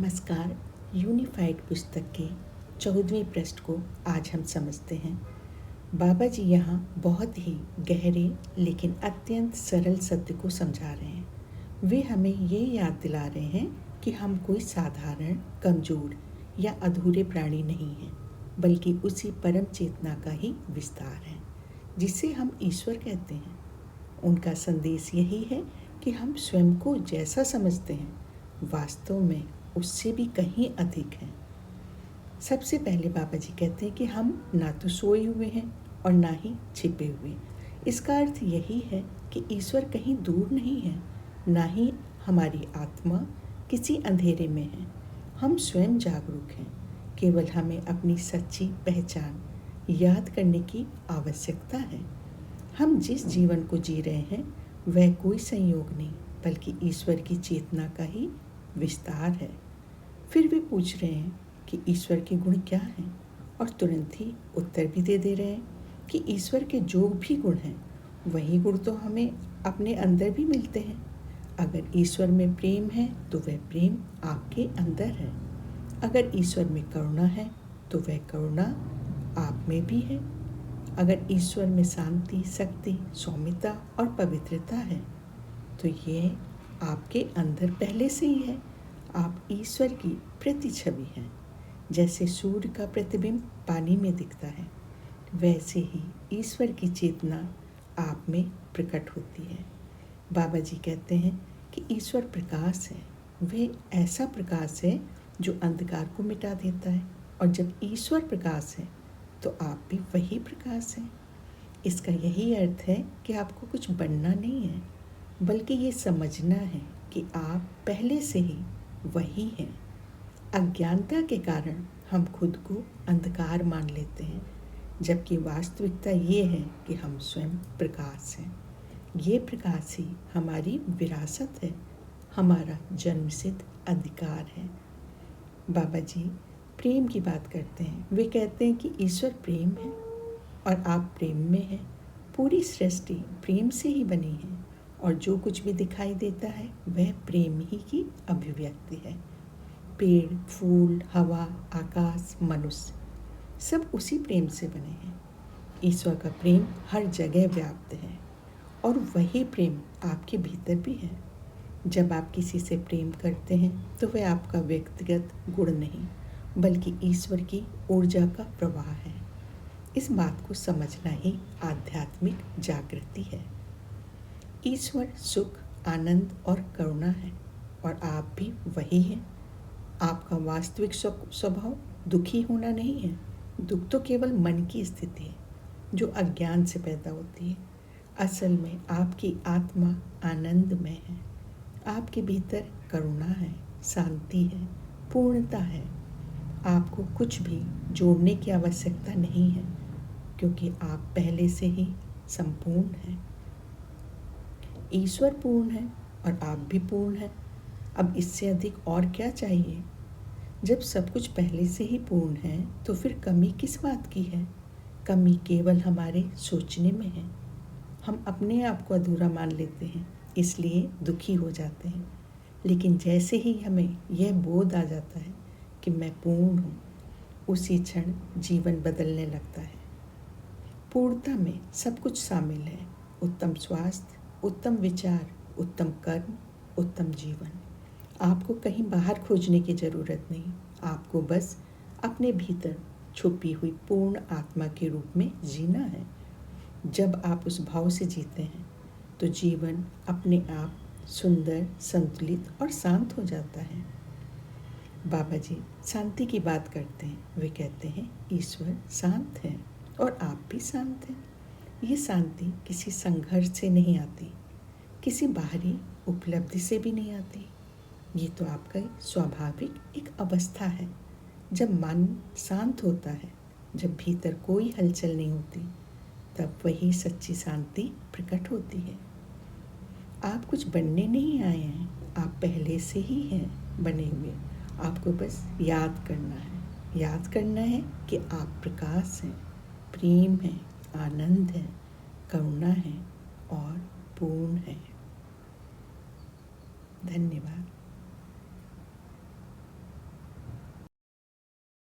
नमस्कार। यूनिफाइड पुस्तक के 14वें पृष्ठ को आज हम समझते हैं। बाबा जी यहाँ बहुत ही गहरे लेकिन अत्यंत सरल सत्य को समझा रहे हैं। वे हमें ये याद दिला रहे हैं कि हम कोई साधारण, कमज़ोर या अधूरे प्राणी नहीं हैं, बल्कि उसी परम चेतना का ही विस्तार है जिसे हम ईश्वर कहते हैं। उनका संदेश यही है कि हम स्वयं को जैसा समझते हैं वास्तव में उससे भी कहीं अधिक हैं। सबसे पहले बाबा जी कहते हैं कि हम ना तो सोए हुए हैं और ना ही छिपे हुए। इसका अर्थ यही है कि ईश्वर कहीं दूर नहीं है, ना ही हमारी आत्मा किसी अंधेरे में है। हम स्वयं जागरूक हैं, केवल हमें अपनी सच्ची पहचान याद करने की आवश्यकता है। हम जिस जीवन को जी रहे हैं वह कोई संयोग नहीं, बल्कि ईश्वर की चेतना का ही विस्तार है। फिर वे पूछ रहे हैं कि ईश्वर के गुण क्या हैं, और तुरंत ही उत्तर भी दे रहे हैं कि ईश्वर के जो भी गुण हैं वही गुण तो हमें अपने अंदर भी मिलते हैं। अगर ईश्वर में प्रेम है तो वह प्रेम आपके अंदर है। अगर ईश्वर में करुणा है तो वह करुणा आप में भी है। अगर ईश्वर में शांति, शक्ति, सौम्यता और पवित्रता है तो ये आपके अंदर पहले से ही है। आप ईश्वर की प्रतिछवि हैं। जैसे सूर्य का प्रतिबिंब पानी में दिखता है, वैसे ही ईश्वर की चेतना आप में प्रकट होती है। बाबा जी कहते हैं कि ईश्वर प्रकाश है। वह ऐसा प्रकाश है जो अंधकार को मिटा देता है, और जब ईश्वर प्रकाश है तो आप भी वही प्रकाश हैं। इसका यही अर्थ है कि आपको कुछ बनना नहीं है, बल्कि ये समझना है कि आप पहले से ही वही हैं। अज्ञानता के कारण हम खुद को अंधकार मान लेते हैं, जबकि वास्तविकता ये है कि हम स्वयं प्रकाश हैं। ये प्रकाश ही हमारी विरासत है, हमारा जन्मसिद्ध अधिकार है। बाबा जी प्रेम की बात करते हैं। वे कहते हैं कि ईश्वर प्रेम है और आप प्रेम में हैं। पूरी सृष्टि प्रेम से ही बनी है, और जो कुछ भी दिखाई देता है वह प्रेम ही की अभिव्यक्ति है। पेड़, फूल, हवा, आकाश, मनुष्य सब उसी प्रेम से बने हैं। ईश्वर का प्रेम हर जगह व्याप्त है, और वही प्रेम आपके भीतर भी है। जब आप किसी से प्रेम करते हैं तो वह आपका व्यक्तिगत गुण नहीं, बल्कि ईश्वर की ऊर्जा का प्रवाह है। इस बात को समझना ही आध्यात्मिक जागृति है। ईश्वर सुख, आनंद और करुणा है, और आप भी वही हैं। आपका वास्तविक स्वभाव दुखी होना नहीं है। दुख तो केवल मन की स्थिति है जो अज्ञान से पैदा होती है। असल में आपकी आत्मा आनंद में है। आपके भीतर करुणा है, शांति है, पूर्णता है। आपको कुछ भी जोड़ने की आवश्यकता नहीं है, क्योंकि आप पहले से ही संपूर्ण हैं। ईश्वर पूर्ण है और आप भी पूर्ण हैं। अब इससे अधिक और क्या चाहिए? जब सब कुछ पहले से ही पूर्ण है तो फिर कमी किस बात की है? कमी केवल हमारे सोचने में है। हम अपने आप को अधूरा मान लेते हैं, इसलिए दुखी हो जाते हैं। लेकिन जैसे ही हमें यह बोध आ जाता है कि मैं पूर्ण हूँ, उसी क्षण जीवन बदलने लगता है। पूर्णता में सब कुछ शामिल है। उत्तम स्वास्थ्य, उत्तम विचार, उत्तम कर्म, उत्तम जीवन। आपको कहीं बाहर खोजने की ज़रूरत नहीं। आपको बस अपने भीतर छुपी हुई पूर्ण आत्मा के रूप में जीना है। जब आप उस भाव से जीते हैं तो जीवन अपने आप सुंदर, संतुलित और शांत हो जाता है। बाबा जी शांति की बात करते हैं। वे कहते हैं ईश्वर शांत है और आप भी शांत हैं। ये शांति किसी संघर्ष से नहीं आती, किसी बाहरी उपलब्धि से भी नहीं आती। ये तो आपका स्वाभाविक एक अवस्था है। जब मन शांत होता है, जब भीतर कोई हलचल नहीं होती, तब वही सच्ची शांति प्रकट होती है। आप कुछ बनने नहीं आए हैं, आप पहले से ही हैं बने हुए। आपको बस याद करना है। याद करना है कि आप प्रकाश हैं, प्रेम है, आनंद है, करुणा है और पूर्ण है। धन्यवाद।